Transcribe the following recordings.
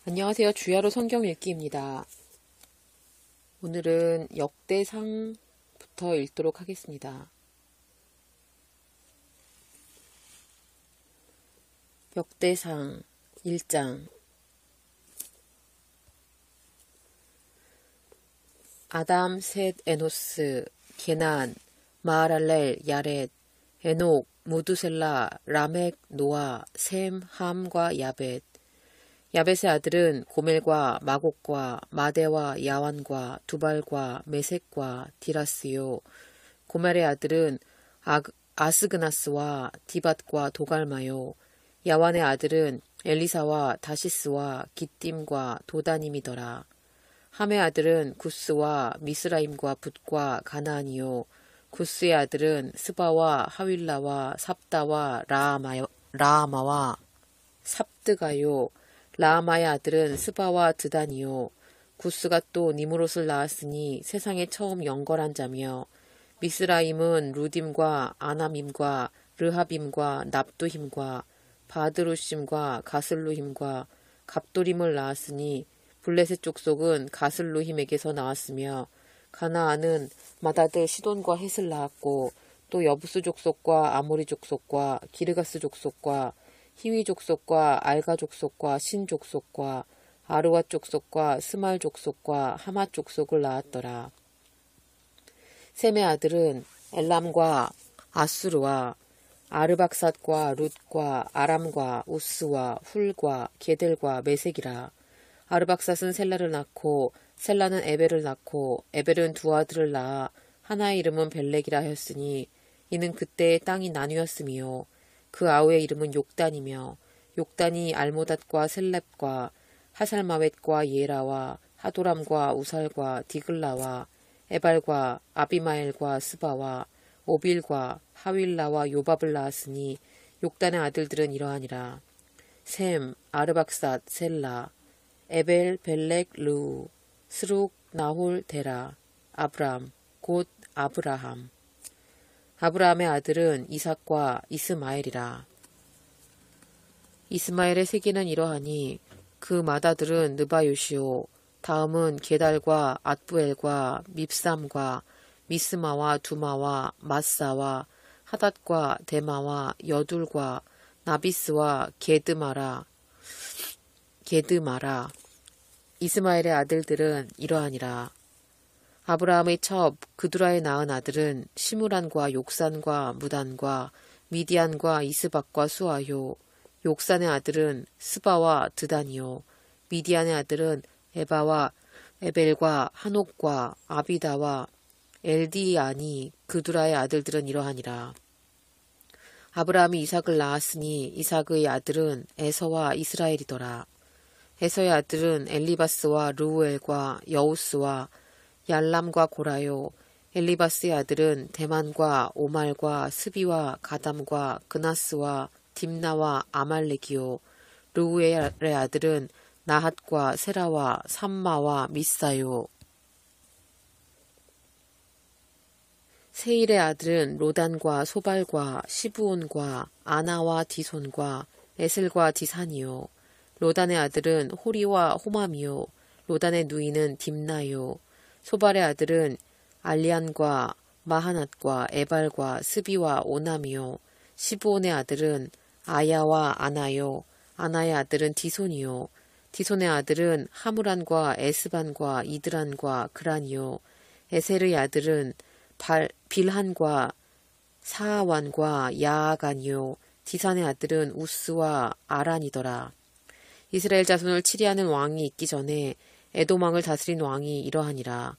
안녕하세요. 주야로 성경 읽기입니다. 오늘은 역대상부터 읽도록 하겠습니다. 역대상 1장. 아담, 셋, 에노스, 게난, 마하랄렐, 야렛, 에녹, 무두셀라, 라멕, 노아, 셈, 함과 야벳. 야벳의 아들은 고멜과 마곡과 마대와 야완과 두발과 메색과 디라스요. 고멜의 아들은 아스그나스와 디밧과 도갈마요. 야완의 아들은 엘리사와 다시스와 기띔과 도다님이더라. 함의 아들은 구스와 미스라임과 붓과 가나안이요. 구스의 아들은 스바와 하윌라와 삽다와 라아마와 삽드가요. 라아마의 아들은 스바와 드단이요. 구스가 또 니므롯을 낳았으니 세상에 처음 영걸한 자며, 미스라임은 루딤과 아남임과 르하빔과 납두힘과 바드루심과 가슬루힘과 갑도림을 낳았으니 블레셋 족속은 가슬루힘에게서 나왔으며, 가나안은 맏아들 시돈과 헷을 낳았고, 또 여부스 족속과 아모리 족속과 기르가스 족속과 히위 족속과 알가 족속과 신 족속과 아르와 족속과 스말 족속과 하마 족속을 낳았더라. 셈의 아들은 엘람과 아수르와 아르박삿과 룻과 아람과 우스와 훌과 게델과 메색이라. 아르박삿은 셀라를 낳고 셀라는 에벨을 낳고 에벨은 두 아들을 낳아 하나의 이름은 벨렉이라 하였으니 이는 그때의 땅이 나뉘었으며, 그 아우의 이름은 욕단이며, 욕단이 알모닷과 셀렙과 하살마웻과 예라와 하도람과 우살과 디글라와 에발과 아비마엘과 스바와 오빌과 하윌라와 요밥을 낳았으니 욕단의 아들들은 이러하니라. 셈, 아르박삿, 셀라, 에벨, 벨렉, 르우, 스룩, 나홀, 데라, 아브람, 곧 아브라함. 아브라함의 아들은 이삭과 이스마엘이라. 이스마엘의 세계는 이러하니 그 맏아들은 느바요시오. 다음은 게달과 앗부엘과 밉삼과 미스마와 두마와 마사와 하닷과 데마와 여둘과 나비스와 게드마라. 이스마엘의 아들들은 이러하니라. 아브라함의 첩 그두라의 낳은 아들은 시므란과 욕산과 무단과 미디안과 이스박과 수아요. 욕산의 아들은 스바와 드단이요. 미디안의 아들은 에바와 에벨과 한옥과 아비다와 엘디아니. 그두라의 아들들은 이러하니라. 아브라함이 이삭을 낳았으니 이삭의 아들은 에서와 이스라엘이더라. 에서의 아들은 엘리바스와 르우엘과 여우스와 얄람과 고라요. 엘리바스의 아들은 대만과 오말과 스비와 가담과 그나스와 딥나와 아말렉이요. 르우엘의 아들은 나핫과 세라와 삼마와 미사요. 세일의 아들은 로단과 소발과 시브온과 아나와 디손과 에슬과 디산이요. 로단의 아들은 호리와 호맘이요. 로단의 누이는 딥나요. 소발의 아들은 알리안과 마하낫과 에발과 스비와 오남이요. 시브온의 아들은 아야와 아나요. 아나의 아들은 디손이요. 디손의 아들은 하무란과 에스반과 이드란과 그란이요. 에셀의 아들은 빌한과 사아완과 야아간이요. 디산의 아들은 우스와 아란이더라. 이스라엘 자손을 치리하는 왕이 있기 전에 에돔 왕을 다스린 왕이 이러하니라.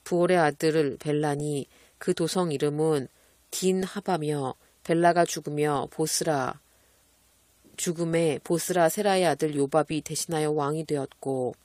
부올의 아들 벨란이 그 도성 이름은 딘하바며, 벨라가 죽음에 보스라 세라의 아들 요밥이 대신하여 왕이 되었고,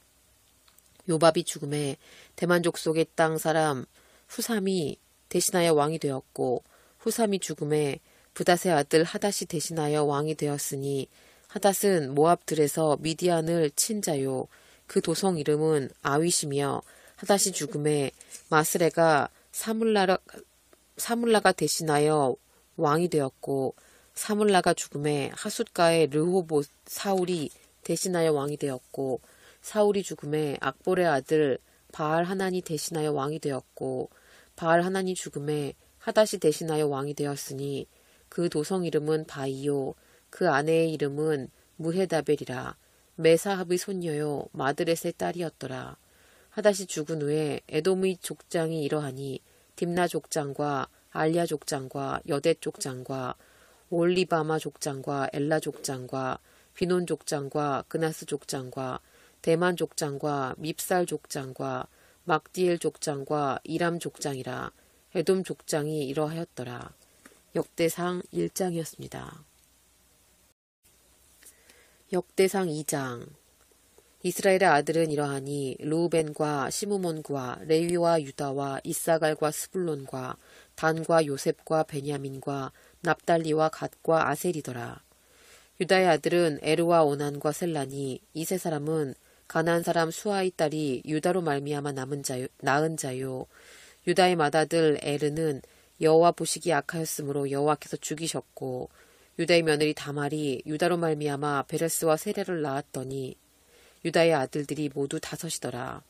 요밥이 죽음에 대만 족속의 땅 사람 후삼이 대신하여 왕이 되었고, 후삼이 죽음에 부닷의 아들 하닷이 대신하여 왕이 되었으니, 하닷은 모압들에서 미디안을 친 자요. 그 도성 이름은 아윗이며, 하닷이 죽음에 마스레가 사물라가 대신하여 왕이 되었고, 사물라가 죽음에 하숫가의 르호봇 사울이 대신하여 왕이 되었고, 사울이 죽음에 악볼의 아들 바알 하난이 대신하여 왕이 되었고 바알 하난이 죽음에 하닷이 대신하여 왕이 되었으니 그 도성 이름은 바이요 그 아내의 이름은 무헤다벨이라. 메사합의 손녀요 마드렛의 딸이었더라. 하닷이 죽은 후에 에돔의 족장이 이러하니 딥나 족장과 알야 족장과 여댓 족장과 올리바마 족장과 엘라 족장과 비논 족장과 그나스 족장과 대만 족장과 밉살 족장과 막디엘 족장과 이람 족장이라. 에돔 족장이 이러하였더라. 역대상 1장이었습니다. 역대상 2장. 이스라엘의 아들은 이러하니 르우벤과 시므몬과 레위와 유다와 이사갈과 스불론과 단과 요셉과 베냐민과 납달리와 갓과 아셀이더라. 유다의 아들은 에르와 오난과 셀라니. 이 세 사람은 가나안 사람 수아의 딸이 유다로 말미암아 낳은 자요. 유다의 맏아들 에르는 여호와 보시기 악하였으므로 여호와께서 죽이셨고 유다의 며느리 다말이 유다로 말미암아 베레스와 세레를 낳았더니 유다의 아들들이 모두 5이더라.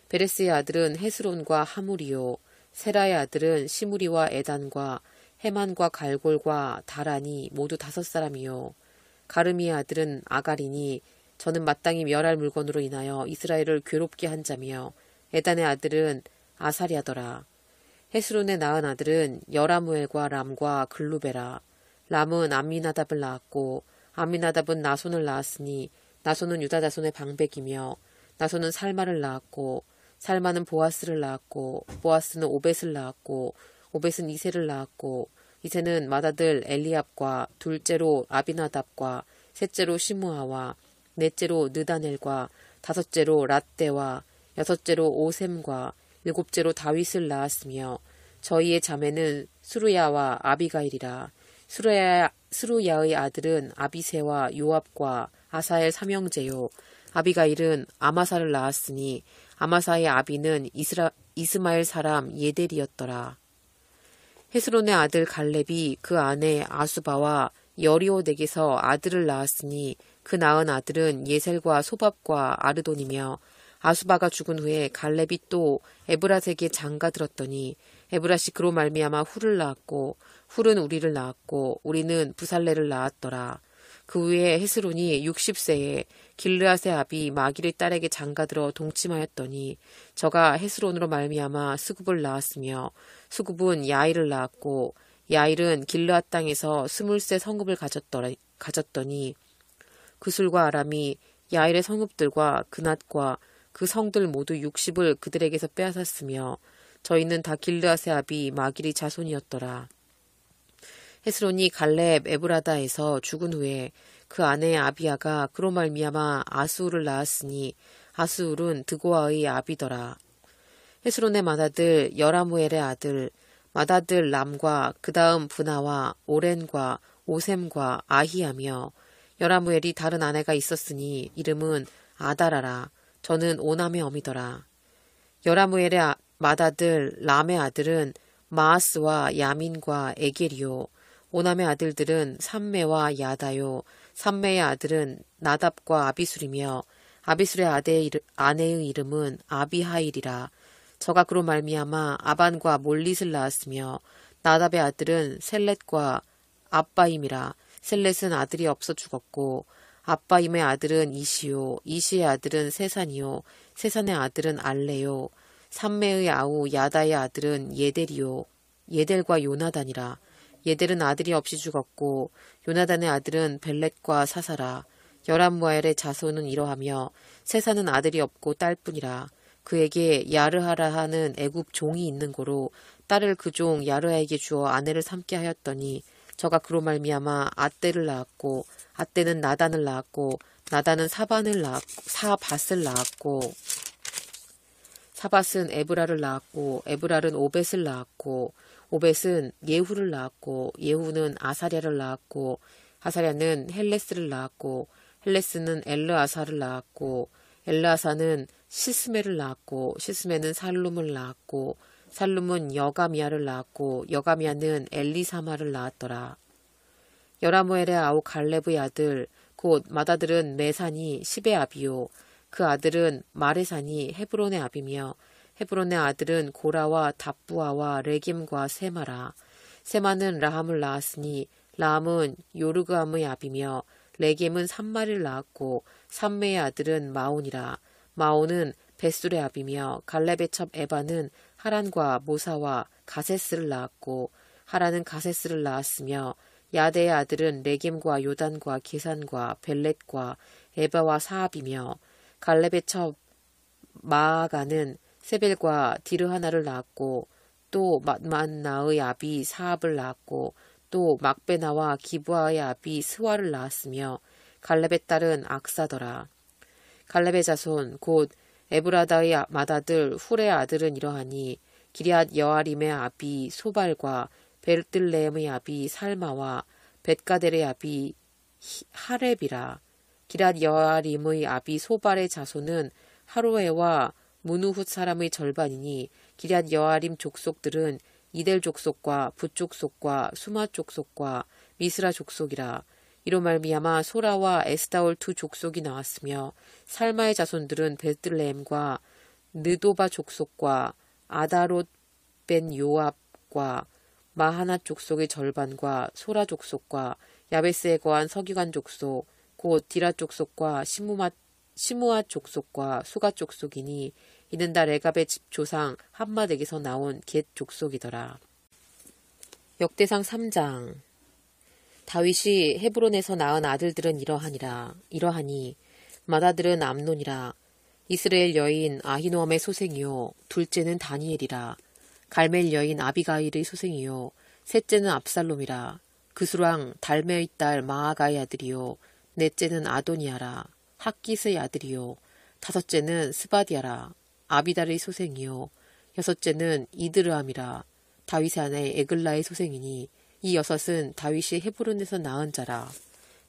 베레스의 아들은 헤스론과 하물이요 세라의 아들은 시무리와 에단과 헤만과 갈골과 다란이 모두 5사람이요 가르미의 아들은 아가리니 저는 마땅히 멸할 물건으로 인하여 이스라엘을 괴롭게 한 자며 에단의 아들은 아사리아더라. 헤스론의 낳은 아들은 여라무엘과 람과 글루베라. 람은 암미나답을 낳았고 암미나답은 나손을 낳았으니 나손은 유다 자손의 방백이며 나손은 살마를 낳았고 살마는 보아스를 낳았고 보아스는 오벳을 낳았고 오벳은 이세를 낳았고 이세는 맏아들 엘리압과 둘째로 아비나답과 셋째로 시므아와 넷째로 느다넬과 5째로 랏대와 6째로 오셈과 7째로 다윗을 낳았으며 저희의 자매는 수루야와 아비가일이라. 수루야의 아들은 아비세와 요압과 아사엘 삼형제요. 아비가일은 아마사를 낳았으니 아마사의 아비는 이스마엘 사람 예델이었더라. 헤스론의 아들 갈렙이 그 아내 아수바와 여리오덱에서 아들을 낳았으니 그 낳은 아들은 예셀과 소밥과 아르돈이며 아수바가 죽은 후에 갈렙이 또 에브라스에게 장가들었더니 에브라시 그로 말미암아 훌을 낳았고 훌은 우리를 낳았고 우리는 부살레를 낳았더라. 그 후에 헤스론이 60세에 길르앗의 아비 마길의 딸에게 장가들어 동침하였더니 저가 헤스론으로 말미암아 스굽을 낳았으며 스굽은 야일을 낳았고 야일은 길르앗 땅에서 20세 성읍을 가졌더니 그술과 아람이 야일의 성읍들과 그낫과 그 성들 모두 60을 그들에게서 빼앗았으며 저희는 다 길르앗의 아비 마길의 자손이었더라. 헤스론이 갈렙 에브라다에서 죽은 후에 그 아내 아비아가 그로 말미암아 아스울을 낳았으니 아스울은 드고아의 아비더라. 헤스론의 맏아들 여라무엘의 아들 맏아들 람과 그 다음 브나와 오렌과 오셈과 아히야며 여라무엘이 다른 아내가 있었으니 이름은 아다라라. 저는 오남의 어미더라. 여라무엘의 맏아들 람의 아들은 마아스와 야민과 에게리요. 오남의 아들들은 삼매와 야다요. 삼매의 아들은 나답과 아비술이며 아비술의 아내의 이름은 아비하일이라. 저가 그로 말미암아 아반과 몰릿을 낳았으며 나답의 아들은 셀렛과 아빠임이라. 셀렛은 아들이 없어 죽었고 아빠임의 아들은 이시요. 이시의 아들은 세산이요. 세산의 아들은 알레요. 삼매의 아우 야다의 아들은 예델이요. 예델과 요나단이라. 예델은 아들이 없이 죽었고 요나단의 아들은 벨렛과 사사라. 여람무엘의 자손은 이러하며 세사는 아들이 없고 딸뿐이라. 그에게 야르하라 하는 애굽 종이 있는 고로 딸을 그 종 야르하에게 주어 아내를 삼게 하였더니 저가 그로 말미암아 아떼를 낳았고 아떼는 나단을 낳았고 나단은 사밧을 낳았고 사밧은 에브라를 낳았고 에브랄은 오벳을 낳았고 오벳은 예후를 낳았고 예후는 아사랴를 낳았고 아사랴는 헬레스를 낳았고 헬레스는 엘르아사를 낳았고 엘르아사는 시스메를 낳았고 시스메는 살룸을 낳았고 살룸은 여가미아를 낳았고 여가미아는 엘리사마를 낳았더라. 여라무엘의 아우 갈렙의 아들 곧 맏아들은 메산이 십의 아비요. 그 아들은 마레산이 헤브론의 아비며 헤브론의 아들은 고라와 답부아와 레겜과 세마라. 세마는 라함을 낳았으니 라함은 요르그암의 아비며 레겜은 삼마를 낳았고 삼매의 아들은 마온이라. 마온은 벳술의 아비며 갈렙의 첩 에바는 하란과 모사와 가세스를 낳았고 하란은 가세스를 낳았으며 야대의 아들은 레겜과 요단과 게산과 벨렛과 에바와 사압이며 갈렙의 첩 마아가는 세벨과 디르하나를 낳았고 또 맛만나의 아비 사압을 낳았고 또 막베나와 기브아의 아비 스와를 낳았으며 갈렙의 딸은 악사더라. 갈렙의 자손 곧 에브라다의 맏아들 훌의 아들은 이러하니 기럇 여아림의 아비 소발과 베르들레헴의 아비 살마와 벳가델의 아비 하렙이라. 기럇 여아림의 아비 소발의 자손은 하로에와 무누훗 사람의 절반이니 기럇 여아림 족속들은 이델 족속과 붓 족속과 수마 족속과 미스라 족속이라. 이로 말미암아 소라와 에스다올 두 족속이 나왔으며 살마의 자손들은 베들레헴과 느도바 족속과 아다롯 벤 요압과 마하나 족속의 절반과 소라 족속과 야베스에 거한 서기관 족속 곧 디라 족속과 시므아 족속과 수가 족속이니 이는 다 레갑의 집 조상 함맛에게서 나온 겟 족속이더라. 역대상 3장. 다윗이 헤브론에서 낳은 아들들은 이러하니 맏아들은 암논이라. 이스라엘 여인 아히노암의 소생이요 둘째는 다니엘이라. 갈멜 여인 아비가일의 소생이요 셋째는 압살롬이라. 그수랑 달메의 딸 마아가의 아들이요 넷째는 아도니아라. 학깃의 아들이요 다섯째는 스바디아라. 아비달의 소생이요 여섯째는 이드르암이라. 다윗의 아내 에글라의 소생이니 이 여섯은 다윗이 헤브론에서 낳은 자라.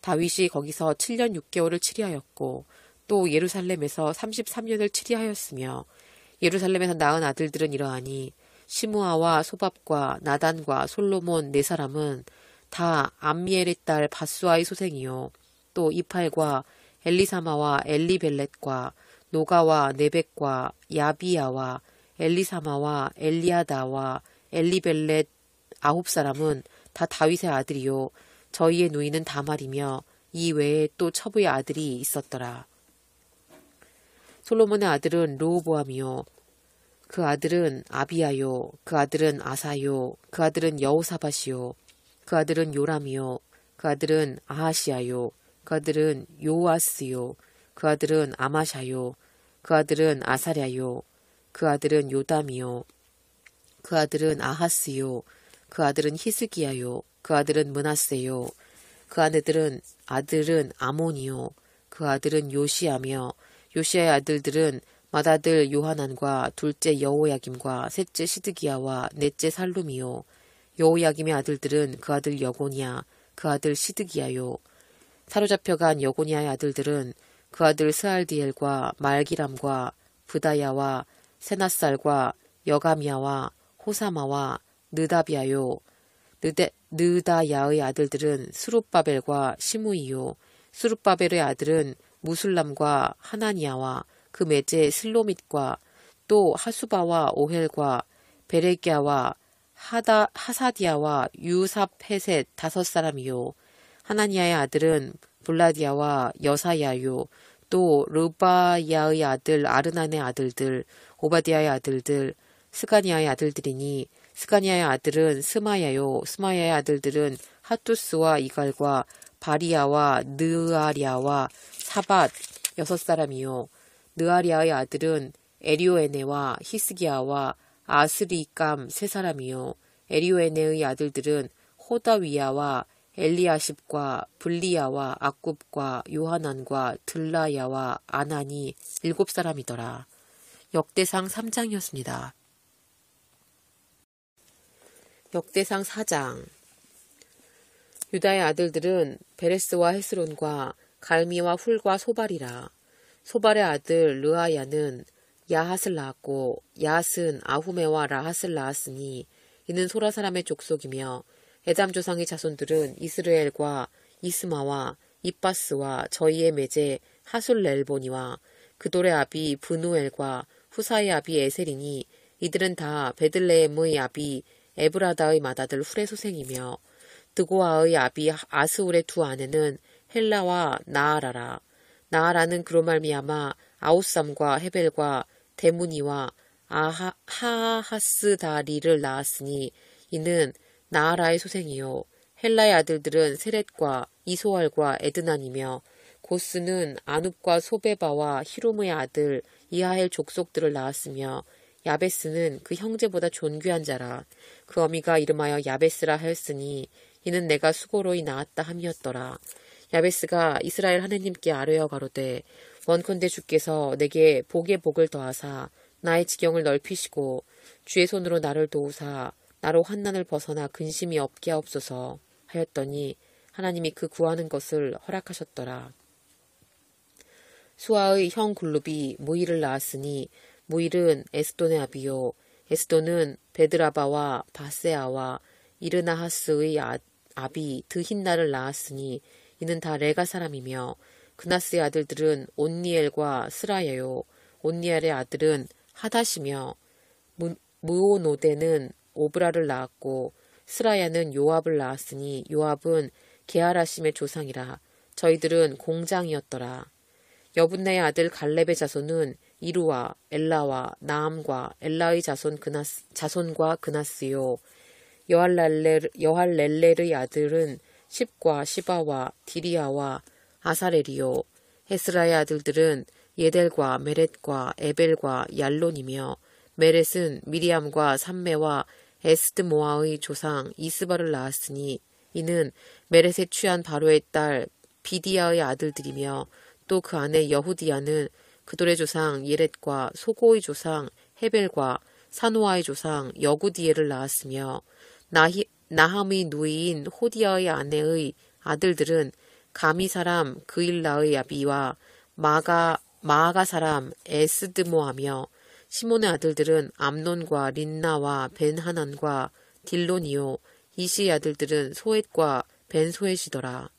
다윗이 거기서 7년 6개월을 치리하였고 또 예루살렘에서 33년을 치리하였으며 예루살렘에서 낳은 아들들은 이러하니 시므아와 소밥과 나단과 솔로몬 네 사람은 다 암미엘의 딸 바수아의 소생이요 또 이팔과 엘리사마와 엘리벨렛과 노가와 네벡과 야비야와 엘리사마와 엘리아다와 엘리벨렛 9사람은 다 다윗의 아들이요 저희의 누이는 다말이며 이 외에 또 첩의 아들이 있었더라. 솔로몬의 아들은 르호보암이요 그 아들은 아비야요 그 아들은 아사요 그 아들은 여호사밧이요 그 아들은 요람이요 그 아들은 아하시야요 그 아들은 요아스요 그 아들은 아마샤요 그 아들은 아사랴요 그 아들은 요담이요 그 아들은 아하스요 그 아들은 히스기야요 그 아들은 므낫세요 그 아들은 아몬이요 그 아들은 요시야며 요시야의 아들들은 맏아들 요하난과 둘째 여호야김과 셋째 시드기야와 넷째 살룸이요 여호야김의 아들들은 그 아들 여고니야 그 아들 시드기야요 사로잡혀간 여고니아의 아들들은 그 아들 스알디엘과 말기람과 브다야와 세나살과 여가미야와 호사마와 느다비아요 느다야의 아들들은 스룹바벨과 시므이요 스룹바벨의 아들은 무술람과 하나니아와 그 매제 슬로밋과 또 하수바와 오헬과 베레기야와 하사디아와 유삽헤셋 5사람이요 하나니아의 아들은 블라디아와 여사야요 또 르바야의 아들 아르난의 아들들 오바디아의 아들들 스가니아의 아들들이니 스가니아의 아들은 스마야요 스마야의 아들들은 하투스와 이갈과 바리야와 느아리아와 사밧 6사람이요 느아리아의 아들은 에리오에네와 히스기야와 아스리감 3사람이요 에리오에네의 아들들은 호다위야와 엘리아십과 블리야와 악굽과 요하난과 들라야와 아난이 7사람이더라. 역대상 3장이었습니다. 역대상 4장. 유다의 아들들은 베레스와 헤스론과 갈미와 훌과 소발이라. 소발의 아들 르아야는 야핫을 낳았고 야핫은 아후메와 라핫을 낳았으니 이는 소라 사람의 족속이며 에담 조상의 자손들은 이스르엘과 이스마와 이빠스와 저희의 매제 하술렐보니와 그돌의 아비 브누엘과 후사의 아비 에셀이니 이들은 다 베들레헴의 아비 에브라다의 맏아들 훌의 소생이며 드고아의 아비 아스울의 두 아내는 헬라와 나아라라. 나아라는 그로 말미암아 아우삼과 헤벨과 데무니와 하하스다리를 낳았으니 이는 나아라의 소생이요. 헬라의 아들들은 세렛과 이소알과 에드난이며 고스는 아눕과 소베바와 히롬의 아들 이하엘 족속들을 낳았으며 야베스는 그 형제보다 존귀한 자라. 그 어미가 이름하여 야베스라 하였으니 이는 내가 수고로이 낳았다 함이었더라. 야베스가 이스라엘 하느님께 아뢰어 가로되 원컨대 주께서 내게 복에 복을 더하사 나의 지경을 넓히시고 주의 손으로 나를 도우사 나로 환난을 벗어나 근심이 없게 하옵소서 하였더니 하나님이 그 구하는 것을 허락하셨더라. 수아의 형 글룹이 무일을 낳았으니 무일은 에스돈의 아비요 에스돈은 베드라바와 바세아와 이르나하스의 아비 드힌나를 낳았으니 이는 다 레가 사람이며 그나스의 아들들은 온니엘과 스라야요 온니엘의 아들은 하닷이며 무오노데는 오브라를 낳았고 스라야는 요압을 낳았으니 요압은 게하라심의 조상이라. 저희들은 공장이었더라. 여분네의 아들 갈렙의 자손은 이루와 엘라와 나암과 엘라의 자손과 그나스요. 여할렐렐의 아들은 십과 시바와 디리아와 아사렐이요. 헤스라의 아들들은 예델과 메렛과 에벨과 얄론이며 메렛은 미리암과 삼메와 에스드모아의 조상 이스바를 낳았으니 이는 메렛에 취한 바로의 딸 비디아의 아들들이며 또 그 아내 여후디아는 그돌의 조상 예렛과 소고의 조상 헤벨과 사노아의 조상 여구디엘을 낳았으며 나함의 누이인 호디아의 아내의 아들들은 가미 사람 그일라의 아비와 마아가 사람 에스드모하며 시몬의 아들들은 암논과 린나와 벤하난과 딜론이요 이시의 아들들은 소엣과 벤소엣이더라.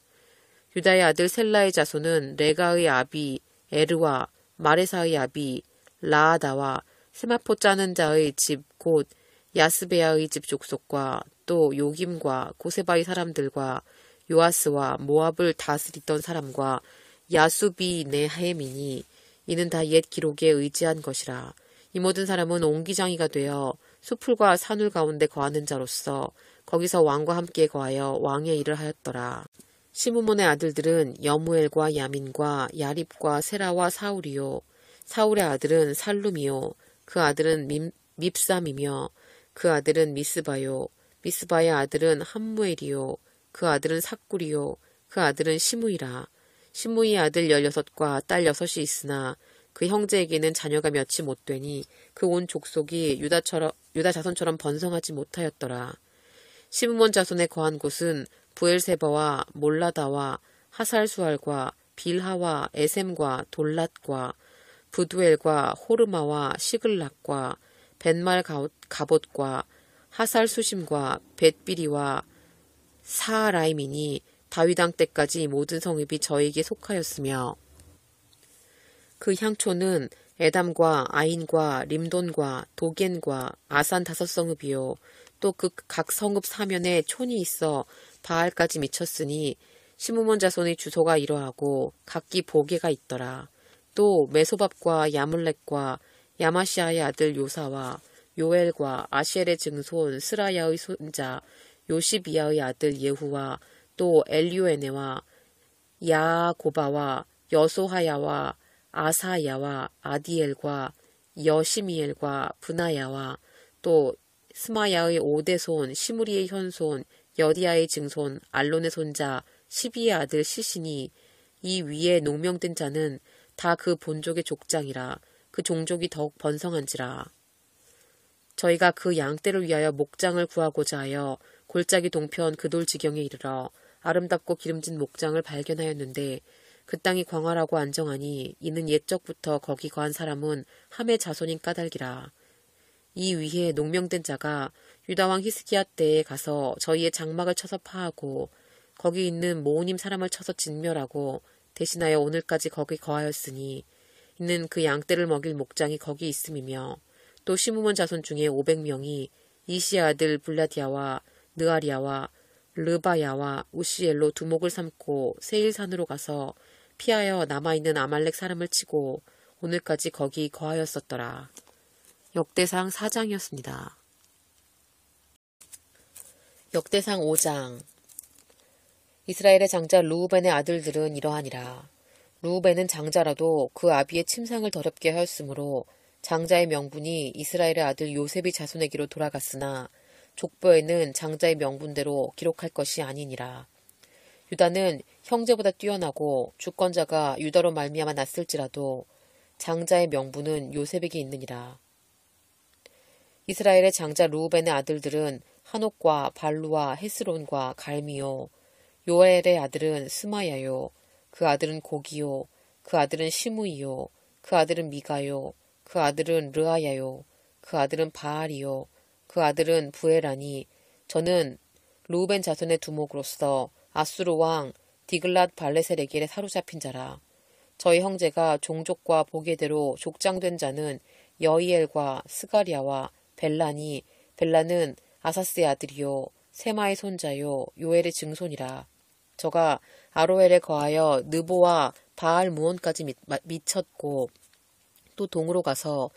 유다의 아들 셀라의 자손은 레가의 아비 에르와 마레사의 아비 라아다와 세마포 짜는 자의 집 곧 야스베아의 집 족속과 또 요김과 고세바의 사람들과 요아스와 모압을 다스리던 사람과 야수비 네하임이니 이는 다 옛 기록에 의지한 것이라. 이 모든 사람은 옹기장이가 되어 수풀과 산울 가운데 거하는 자로서 거기서 왕과 함께 거하여 왕의 일을 하였더라. 시므몬의 아들들은 여무엘과 야민과 야립과 세라와 사울이요. 사울의 아들은 살룸이요. 그 아들은 밉삼이며 그 아들은 미스바요. 미스바의 아들은 함무엘이요. 그 아들은 삭굴이요. 그 아들은 시므이라. 시므이의 아들 16과 딸 6이 있으나 그 형제에게는 자녀가 몇이 못 되니 그 온 족속이 유다 자손처럼 번성하지 못하였더라. 시므몬 자손에 거한 곳은 부엘세바와 몰라다와 하살수알과 빌하와 에셈과 돌랏과 부두엘과 호르마와 시글락과 벤말 가봇과 하살수심과 벳비리와 사라임이니 다윗 왕 때까지 모든 성읍이 저에게 속하였으며 그 향초는 에담과 아인과 림돈과 도겐과 아산 5성읍이요 또 그 각 성읍 사면에 촌이 있어 바알까지 미쳤으니 시므몬 자손의 주소가 이러하고 각기 보게가 있더라. 또 메소밥과 야물렉과 야마시아의 아들 요사와 요엘과 아시엘의 증손 스라야의 손자 요시비아의 아들 예후와 또 엘리오에네와 야고바와 여소하야와 아사야와 아디엘과 여시미엘과 브나야와 또 스마야의 5대손 시무리의 현손 여디아의 증손 알론의 손자 시비의 아들 시신이 이 위에 농명된 자는 다 그 본족의 족장이라. 그 종족이 더욱 번성한지라. 저희가 그 양떼를 위하여 목장을 구하고자 하여 골짜기 동편 그돌 지경에 이르러 아름답고 기름진 목장을 발견하였는데 그 땅이 광활하고 안정하니 이는 옛적부터 거기 거한 사람은 함의 자손인 까닭이라. 이 위에 농명된 자가 유다왕 히스기야 때에 가서 저희의 장막을 쳐서 파하고 거기 있는 모우님 사람을 쳐서 진멸하고 대신하여 오늘까지 거기 거하였으니 이는 그 양떼를 먹일 목장이 거기 있음이며 또 시므몬 자손 중에 500명이 이시의 아들 블라디아와 느아리아와 르바야와 우시엘로 두목을 삼고 세일산으로 가서 피하여 남아있는 아말렉 사람을 치고 오늘까지 거기 거하였었더라. 역대상 4장이었습니다. 역대상 5장. 이스라엘의 장자 르우벤의 아들들은 이러하니라. 르우벤은 장자라도 그 아비의 침상을 더럽게 하였으므로 장자의 명분이 이스라엘의 아들 요셉이 자손에게로 돌아갔으나 족보에는 장자의 명분대로 기록할 것이 아니니라. 유다는 형제보다 뛰어나고 주권자가 유다로 말미암아 났을지라도 장자의 명분은 요셉에게 있느니라. 이스라엘의 장자 르우벤의 아들들은 한옥과 발루와 헤스론과 갈미요. 요엘의 아들은 스마야요. 그 아들은 고기요. 그 아들은 시므이요. 그 아들은 미가요. 그 아들은 르아야요. 그 아들은 바알이요. 그 아들은 부에라니. 저는 르우벤 자손의 두목으로서 아수르 왕 디글랏 발레셀에게 사로잡힌 자라. 저희 형제가 종족과 보게대로 족장된 자는 여이엘과 스가리아와 벨라니. 벨라는 아사스의 아들이요. 세마의 손자요. 요엘의 증손이라. 저가 아로엘에 거하여 느보와 바알 무온까지 미쳤고 또 동으로 가서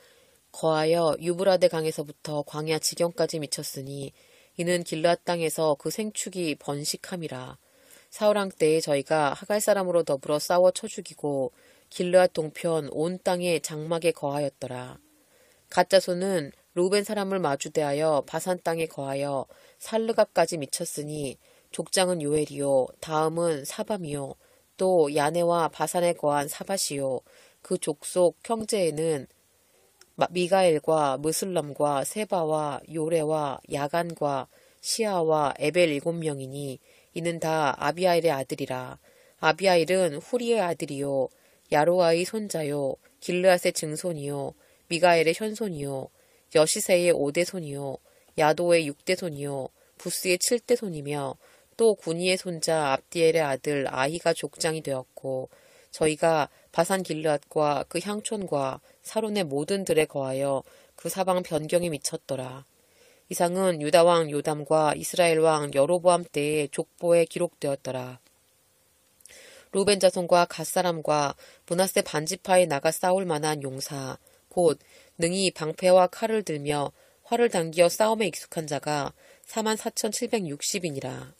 거하여 유브라데 강에서부터 광야 지경까지 미쳤으니 이는 길르앗 땅에서 그 생축이 번식함이라. 사울왕 때에 저희가 하갈 사람으로 더불어 싸워 쳐 죽이고 길르앗 동편 온 땅의 장막에 거하였더라. 갓자손은 르우벤 사람을 마주대하여 바산 땅에 거하여 살르갑까지 미쳤으니 족장은 요엘이요. 다음은 사밤이요. 또 야네와 바산에 거한 사밧이요. 그 족속 형제에는 미가엘과 무슬람과 세바와 요레와 야간과 시아와 에벨 7명이니 이는 다 아비아일의 아들이라. 아비아일은 후리의 아들이요. 야로아의 손자요. 길르앗의 증손이요. 미가엘의 현손이요. 여시세의 5대손이요. 야도의 6대손이요. 부스의 7대손이며 또 구니의 손자 압디엘의 아들 아히가 족장이 되었고 저희가 바산 길르앗과 그 향촌과 사론의 모든 들에 거하여 그 사방 변경에 미쳤더라. 이상은 유다왕 요담과 이스라엘왕 여로보암 때의 족보에 기록되었더라. 루벤 자손과 갓사람과 므낫세 반지파에 나가 싸울 만한 용사 곧 능히 방패와 칼을 들며 활을 당기어 싸움에 익숙한 자가 44,760이니라.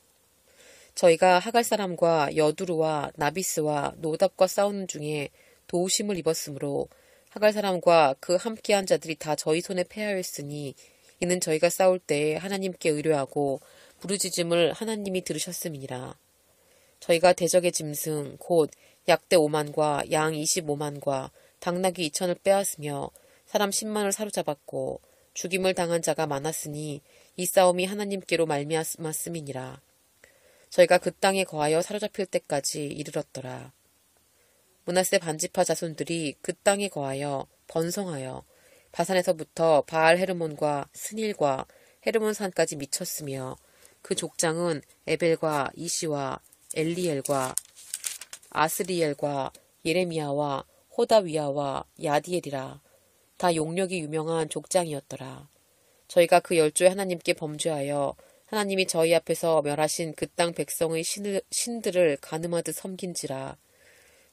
저희가 하갈 사람과 여두루와 나비스와 노답과 싸우는 중에 도우심을 입었으므로 하갈 사람과 그 함께한 자들이 다 저희 손에 패하였으니 이는 저희가 싸울 때에 하나님께 의뢰하고 부르짖음을 하나님이 들으셨음이니라. 저희가 대적의 짐승 곧 약대 5만과 양 25만과 당나귀 2천을 빼앗으며 사람 10만을 사로잡았고 죽임을 당한 자가 많았으니 이 싸움이 하나님께로 말미암았음이니라. 저희가 그 땅에 거하여 사로잡힐 때까지 이르렀더라. 므낫세 반지파 자손들이 그 땅에 거하여 번성하여 바산에서부터 바알 헤르몬과 스닐과 헤르몬 산까지 미쳤으며 그 족장은 에벨과 이시와 엘리엘과 아스리엘과 예레미야와 호다위야와 야디엘이라. 다 용력이 유명한 족장이었더라. 저희가 그 열조의 하나님께 범죄하여 하나님이 저희 앞에서 멸하신 그 땅 백성의 신들을 가늠하듯 섬긴지라.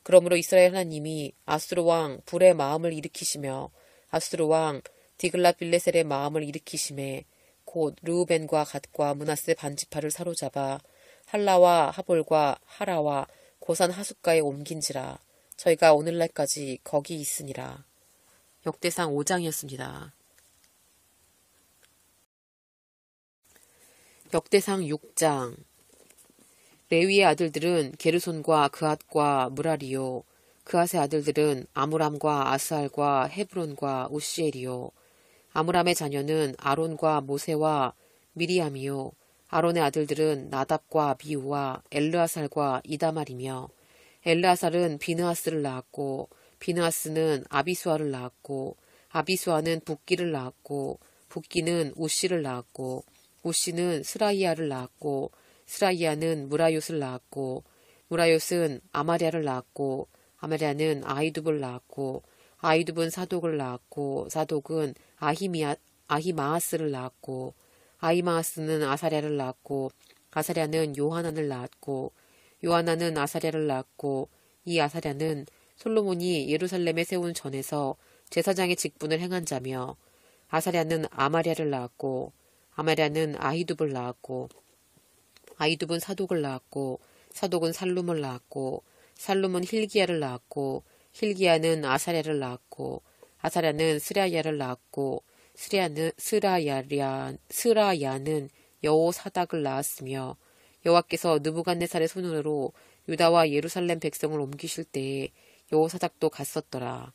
그러므로 이스라엘 하나님이 아수르 왕 불의 마음을 일으키시며 아수르 왕 디글랏 빌레셀의 마음을 일으키심에 곧 르우벤과 갓과 므낫세 반지파를 사로잡아 할라와 하볼과 하라와 고산 하숫가에 옮긴지라. 저희가 오늘날까지 거기 있으니라. 역대상 5장이었습니다. 역대상 6장. 레위의 아들들은 게르손과 그앗과 무라리요. 그앗의 아들들은 아므람과 아스알과 헤브론과 우시엘이요. 아므람의 자녀는 아론과 모세와 미리암이요. 아론의 아들들은 나답과 아비우와 엘르아살과 이다말이며 엘르아살은 비느하스를 낳았고 비느하스는 아비수아를 낳았고 아비수아는 붓기를 낳았고 붓기는 우시를 낳았고 우시는 스라이야를 낳았고 스라이야는 무라요스를 낳았고 무라요스는 아마리아를 낳았고 아마리아는 아히두브를 낳았고 아히두브는 사독을 낳았고 사독은 아히마아스를 낳았고 아히마아스는 아사랴를 낳았고 아사랴는 요하난을 낳았고 요하난은 아사랴를 낳았고 이 아사랴는 솔로몬이 예루살렘에 세운 전에서 제사장의 직분을 행한 자며 아사랴는 아마랴를 낳았고 아마랴는 아히두브를 낳았고 아히두브는 사독을 낳았고 사독은 살룸을 낳았고 살룸은 힐기야를 낳았고 힐기야는 아사랴를 낳았고 아사랴는 스라야를 낳았고 스라야는 여호사닥을 낳았으며 여호와께서 느부갓네살의 손으로 유다와 예루살렘 백성을 옮기실 때에 여호사닥도 갔었더라.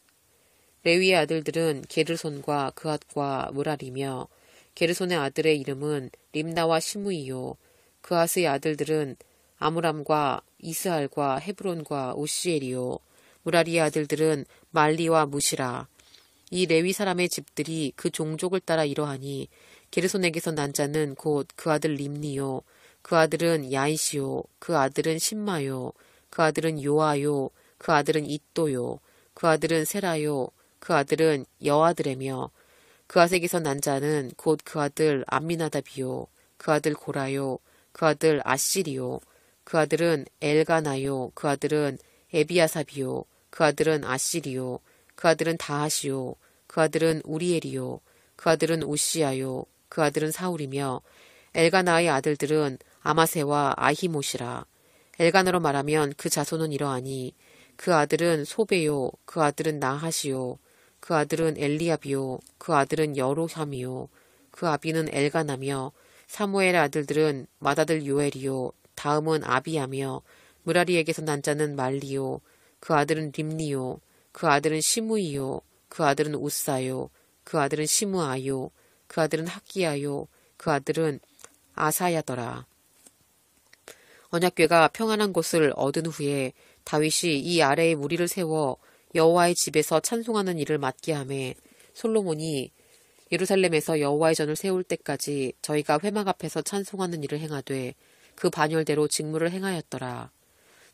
레위의 아들들은 게르손과 그앗과 무랄이며 게르손의 아들의 이름은 림나와 시므이요 그앗의 아들들은 아므람과 이스할과 헤브론과 우시엘이요 무라리의 아들들은 말리와 무시라. 이 레위 사람의 집들이 그 종족을 따라 이러하니 게르손에게서 난 자는 곧 그 아들 림니요 그 아들은 야이시요 그 아들은 신마요 그 아들은 요아요 그 아들은 잇도요 그 아들은 세라요 그 아들은 여아드레며 그앗에게서 난 자는 곧 그 아들 암미나답이요 그 아들 고라요 그 아들 아시리요 그 아들은 엘가나요 그 아들은 에비아삽이요 그 아들은 아시리요 그 아들은 다하시요 그 아들은 우리엘이요 그 아들은 우시야요 그 아들은 사울이며 엘가나의 아들들은 아마세와 아히못이라. 엘가나로 말하면 그 자손은 이러하니 그 아들은 소베요 그 아들은 나하시요 그 아들은 엘리압이요 그 아들은 여로함이요 그 아비는 엘가나며 사무엘의 아들들은 맏아들 요엘이요 다음은 아비야며 무라리에게서 난 자는 말리요 그 아들은 림니요 그 아들은 시므이요 그 아들은 우사요 그 아들은 시므아요 그 아들은 학기야요 그 아들은 아사야더라. 언약궤가 평안한 곳을 얻은 후에 다윗이 이 아래에 무리를 세워 여호와의 집에서 찬송하는 일을 맡게 하매 솔로몬이 예루살렘에서 여호와의 전을 세울 때까지 저희가 회막 앞에서 찬송하는 일을 행하되 그 반열대로 직무를 행하였더라.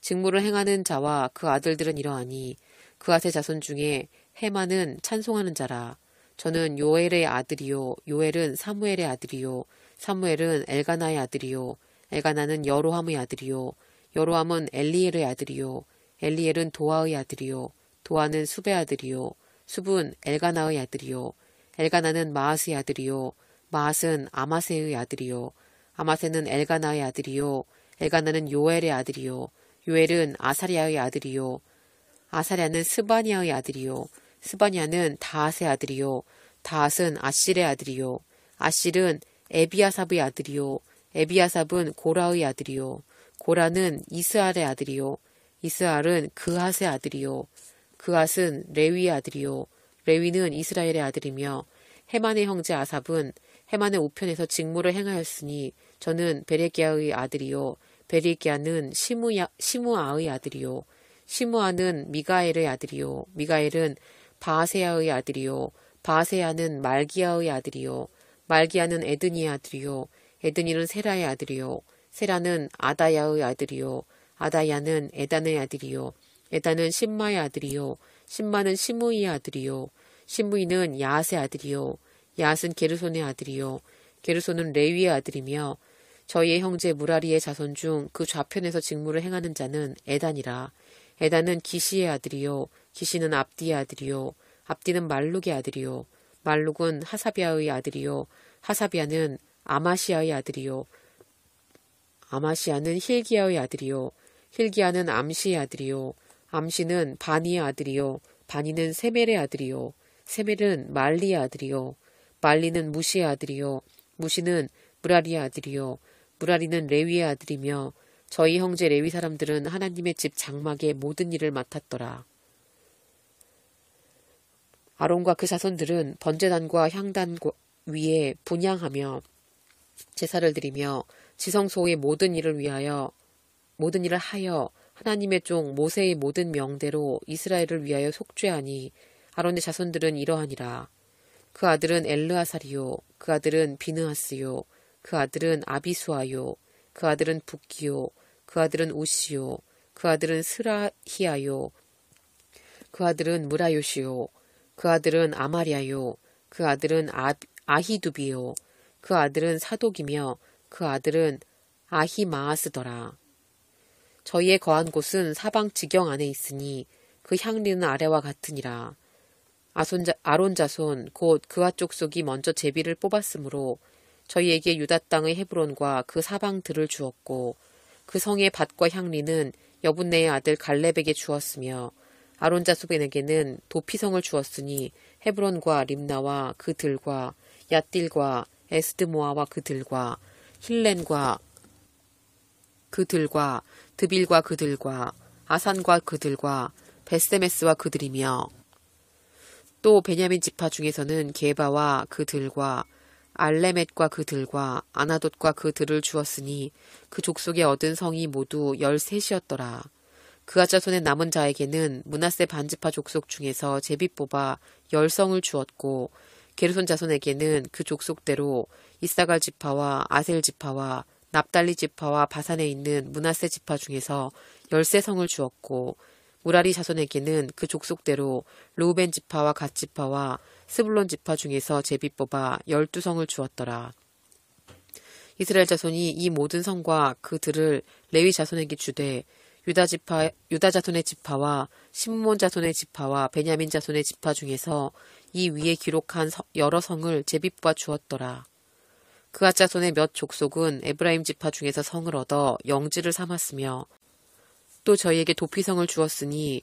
직무를 행하는 자와 그 아들들은 이러하니 그앗의 자손 중에 헤만은 찬송하는 자라. 저는 요엘의 아들이요 요엘은 사무엘의 아들이요 사무엘은 엘가나의 아들이요 엘가나는 여로함의 아들이요 여로함은 엘리엘의 아들이요 엘리엘은 도아의 아들이요 도아는 숲의 아들이요 숲은 엘가나의 아들이요 엘가나는 마앗의 아들이요 마앗은 아마세의 아들이요 아마세는 엘가나의 아들이요 엘가나는 요엘의 아들이요 요엘은 아사랴의 아들이요 아사랴는 스바니아의 아들이요 스바니아는 다앗의 아들이요 다앗은 아실의 아들이요 아실은 에비아삽의 아들이요 에비아삽은 고라의 아들이요 고라는 이스알의 아들이요 이스알은 그앗의 아들이요 그앗은 레위의 아들이요 레위는 이스라엘의 아들이며 헤만의 형제 아삽은 헤만의 우편에서 직무를 행하였으니 저는 베레기야의 아들이요 베레기야는 시므아의 아들이요 시므아는 미가엘의 아들이요 미가엘은 바아세야의 아들이요 바아세야는 말기야의 아들이요 말기야는 에드니의 아들이요 에드니는 세라의 아들이요 세라는 아다야의 아들이요 아다야는 에단의 아들이요 에단은 신마의 아들이요 신마는 시므이의 아들이요 시므이는 야앗의 아들이요 야앗은 게르손의 아들이요 게르손은 레위의 아들이며 저희의 형제 무라리의 자손 중 그 좌편에서 직무를 행하는 자는 에단이라. 에단은 기시의 아들이요 기시는 압디의 아들이요 압디는 말룩의 아들이요 말룩은 하사비아의 아들이요 하사비아는 아마시아의 아들이요 아마시아는 힐기야의 아들이요 힐기야는 암시의 아들이요 암시는 바니의 아들이요 바니는 세멜의 아들이요 세멜은 말리의 아들이요 말리는 무시의 아들이요 무시는 무라리의 아들이요 무라리는 레위의 아들이며 저희 형제 레위 사람들은 하나님의 집 장막의 모든 일을 맡았더라. 아론과 그 자손들은 번제단과 향단 위에 분향하며 제사를 드리며 지성소의 모든 일을 하여 하나님의 종 모세의 모든 명대로 이스라엘을 위하여 속죄하니 아론의 자손들은 이러하니라. 그 아들은 엘르아살이요 그 아들은 비느하스요 그 아들은 아비수아요 그 아들은 붓기요 그 아들은 우시요 그 아들은 스라히아요 그 아들은 무라요시요 그 아들은 아마리아요. 그 아들은 아히두비요. 그 아들은 사독이며 그 아들은 아히마아스더라. 저희의 거한 곳은 사방 지경 안에 있으니 그 향리는 아래와 같으니라. 아론 자손 곧 그와 족속이 먼저 제비를 뽑았으므로 저희에게 유다 땅의 헤브론과 그 사방들을 주었고 그 성의 밭과 향리는 여분네의 아들 갈렙에게 주었으며 아론 자손에게는 도피성을 주었으니 헤브론과 림나와 그 들과 얏딜과 에스드모아와 그 들과 힐렌과 그 들과 드빌과 그 들과 아산과 그 들과 베세메스와 그 들이며 또 베냐민 지파 중에서는 게바와 그 들과 알레멧과 그 들과 아나돗과 그 들을 주었으니 그 족속에 얻은 성이 모두 13이었더라. 그앗 자손의 남은 자에게는 므낫세 반지파 족속 중에서 제비 뽑아 10성을 주었고 게르손 자손에게는 그 족속대로 이사갈 지파와 아셀 지파와 납달리 지파와 바산에 있는 므낫세 지파 중에서 13성을 주었고 무라리 자손에게는 그 족속대로 르우벤 지파와 갓 지파와 스불론 지파 중에서 제비 뽑아 12성을 주었더라. 이스라엘 자손이 이 모든 성과 그 들을 레위 자손에게 주되 유다 자손의 지파와 시므온 자손의 지파와 베냐민 자손의 지파 중에서 이 위에 기록한 여러 성을 제비 뽑아 주었더라. 그앗 자손의 몇 족속은 에브라임 지파 중에서 성을 얻어 영지를 삼았으며 또 저희에게 도피성을 주었으니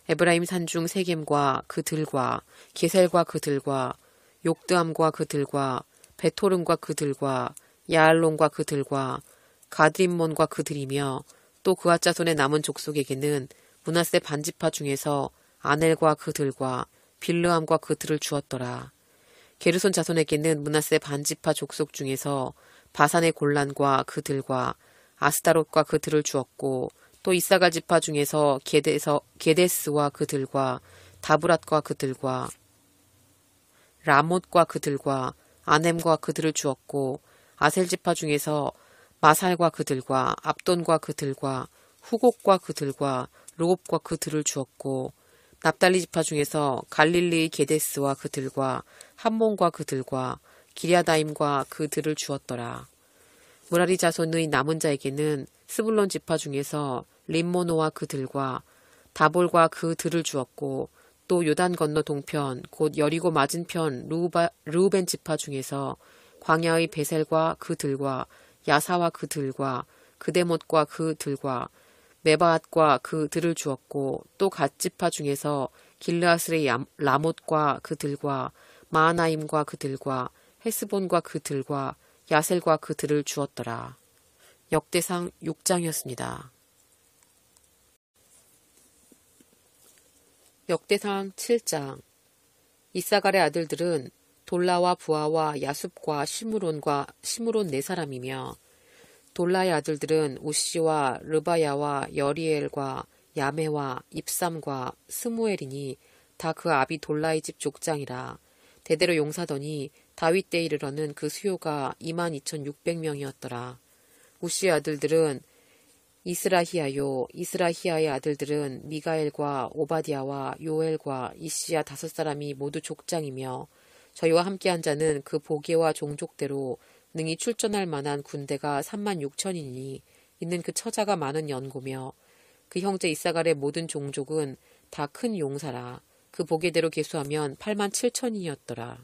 에브라임 산중 세겜과 그 들과 게셀과 그 들과 욕드암과 그 들과 베토름과 그 들과 야알론과 그 들과 가드림몬과 그 들이며 또 그앗 자손의 남은 족속에게는 므낫세 반지파 중에서 아넬과 그 들과 빌르암과 그 들을 주었더라. 게르손 자손에게는 므낫세 반지파 족속 중에서 바산의 골란과 그 들과 아스타롯과 그 들을 주었고 또 이사갈 지파 중에서 게데스와 그 들과 다브랏과 그 들과 라못과 그 들과 아넴과 그 들을 주었고 아셀 지파 중에서 마살과 그 들과 압돈과 그 들과 후곡과 그 들과 르홉과 그 들을 주었고 납달리 지파 중에서 갈릴리의 게데스와 그 들과 함몬과 그 들과 기랴다임과 그 들을 주었더라. 무라리 자손의 남은 자에게는 스불론 지파 중에서 림모노와 그 들과 다볼과 그 들을 주었고 또 요단 건너 동편 곧 여리고 맞은편 르우벤 지파 중에서 광야의 베셀과 그 들과 야사와 그 들과 그데못과 그 들과 메바앗과 그 들을 주었고 또 갓 지파 중에서 길르아스의 라못과 그 들과 마하나임과 그 들과 헤스본과 그 들과 야셀과 그 들을 주었더라. 역대상 6장이었습니다. 역대상 7장. 이사갈의 아들들은 돌라와 부하와 야숲과 시므론 네 사람이며 돌라의 아들들은 우시와 르바야와 여리엘과 야메와 입삼과 스무엘이니 다 그 아비 돌라의 집 족장이라. 대대로 용사더니 다윗 때 이르러는 그 수요가 22,600명이었더라. 우시의 아들들은 이스라히야요. 이스라히야의 아들들은 미가엘과 오바디아와 요엘과 이시야 5사람이 모두 족장이며 저희와 함께한 자는 그 보계와 종족대로 능히 출전할 만한 군대가 36,000이니 있는 그 처자가 많은 연고며 그 형제 이사갈의 모든 종족은 다 큰 용사라. 그 보계대로 계수하면 87,000이었더라.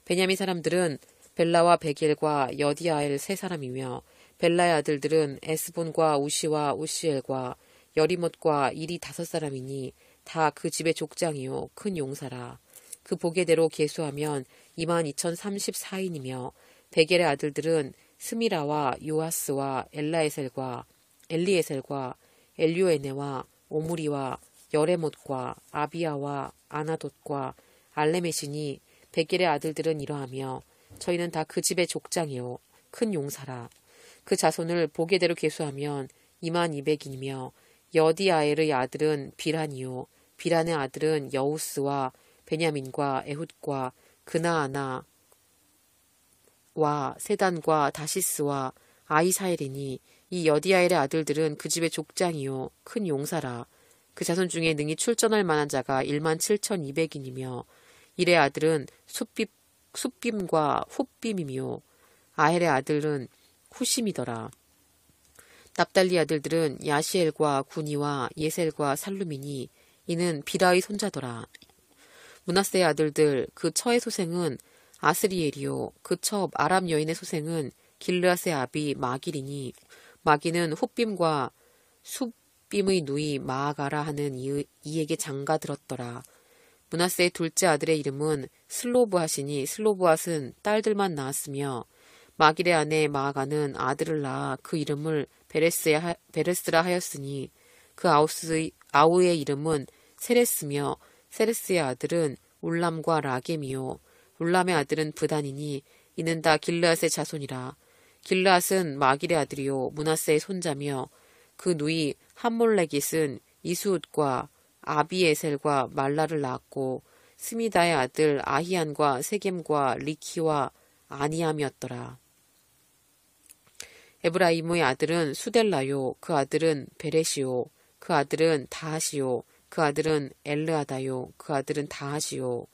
베냐민 사람들은 벨라와 베겔과 여디아엘 3사람이며 벨라의 아들들은 에스본과 우시와 우시엘과 여리못과 일이 5사람이니 다 그 집의 족장이요 큰 용사라. 그 보계대로 계수하면 22,034인이며 베겔의 아들들은 스미라와 요아스와 엘리에셀과 엘류에네와 오므리와 여레못과 아비야와 아나돗과 알레메시니 베겔의 아들들은 이러하며 저희는 다 그 집의 족장이요 큰 용사라. 그 자손을 보계대로 계수하면 22,200인이며 여디아엘의 아들은 비란이요 비란의 아들은 여우스와 베냐민과 에훗과 그나아나와 세단과 다시스와 아이사엘이니 이 여디아엘의 아들들은 그 집의 족장이요 큰 용사라. 그 자손 중에 능히 출전할 만한 자가 17,200인이며 일의 아들은 숫빔과 훗빔이며 아헬의 아들은 후심이더라. 납달리 아들들은 야시엘과 구니와 예셀과 살루미니 이는 비라의 손자더라. 므낫세의 아들들 그 처의 소생은 아스리엘이요 그 처 아람 여인의 소생은 길르앗의 아비 마길이니 마기는 훗빔과 숫빔의 누이 마아가라 하는 이에게 장가 들었더라. 므낫세의 둘째 아들의 이름은 슬로브핫이니 슬로브핫은 딸들만 낳았으며 마길의 아내 마아가는 아들을 낳아 그 이름을 베레스라 하였으니 그 아우의 이름은 세레스며 세레스의 아들은 울람과 라겜이요 울람의 아들은 브단이니 이는 다 길르앗의 자손이라. 길르앗은 마길의 아들이요 므낫세의 손자며 그 누이 함몰레깃은 이스웃과 아비에셀과 말라를 낳았고 스미다의 아들 아히안과 세겜과 리키와 아니암이었더라. 에브라임의 아들은 수델라요 그 아들은 베레시요 그 아들은 다하시요 그 아들은 엘르아다요 그 아들은 다하시요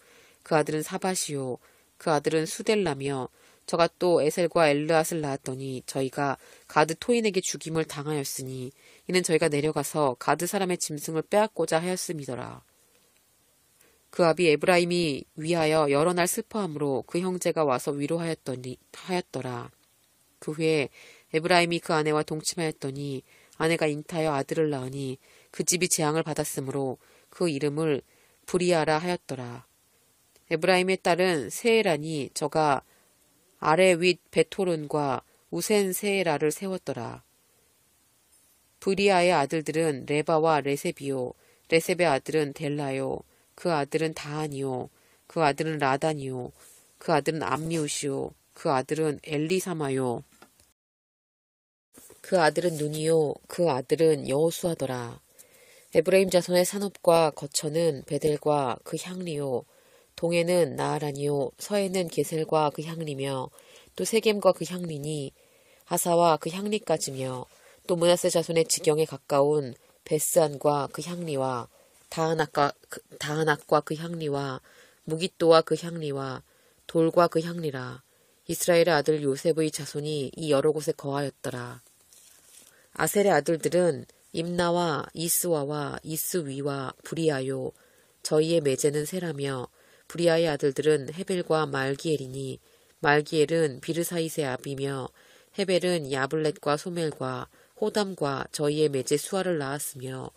그 아들은 사바시요 그 아들은 수델라며 저가 또 에셀과 엘르앗을 낳았더니 저희가 가드 토인에게 죽임을 당하였으니 이는 저희가 내려가서 가드 사람의 짐승을 빼앗고자 하였음이더라. 그 아비 에브라임이 위하여 여러 날 슬퍼함으로 그 형제가 와서 위로하였더라. 그 후에 에브라임이 그 아내와 동침하였더니 아내가 잉타하여 아들을 낳으니 그 집이 재앙을 받았으므로 그 이름을 브리아라 하였더라. 에브라임의 딸은 세에라니 저가 아레 윗 베토른과 우센 세에라를 세웠더라. 브리아의 아들들은 레바와 레셉이요 레셉의 아들은 델라요 그 아들은 다한이요 그 아들은 라단이요 그 아들은 암미우시요 그 아들은 엘리사마요 그 아들은 눈이요 그 아들은 여호수아더라. 에브라임 자손의 산업과 거처는 베델과 그 향리요 동에는 나아란이요 서에는 게셀과 그 향리며 또 세겜과 그 향리니 하사와 그 향리까지며 또 므낫세 자손의 지경에 가까운 베스안과 그 향리와 다하낙과 그 향리와 무깃도와 그 향리와 돌과 그 향리라. 이스라엘의 아들 요셉의 자손이 이 여러 곳에 거하였더라. 아셀의 아들들은 임나와 이스와와 이스위와 브리아요 저희의 매제는 세라며 브리아의 아들들은 헤벨과 말기엘이니 말기엘은 비르사이스의 아비며 헤벨은 야블렛과 소멜과 호담과 저희의 매제 수아를 낳았으며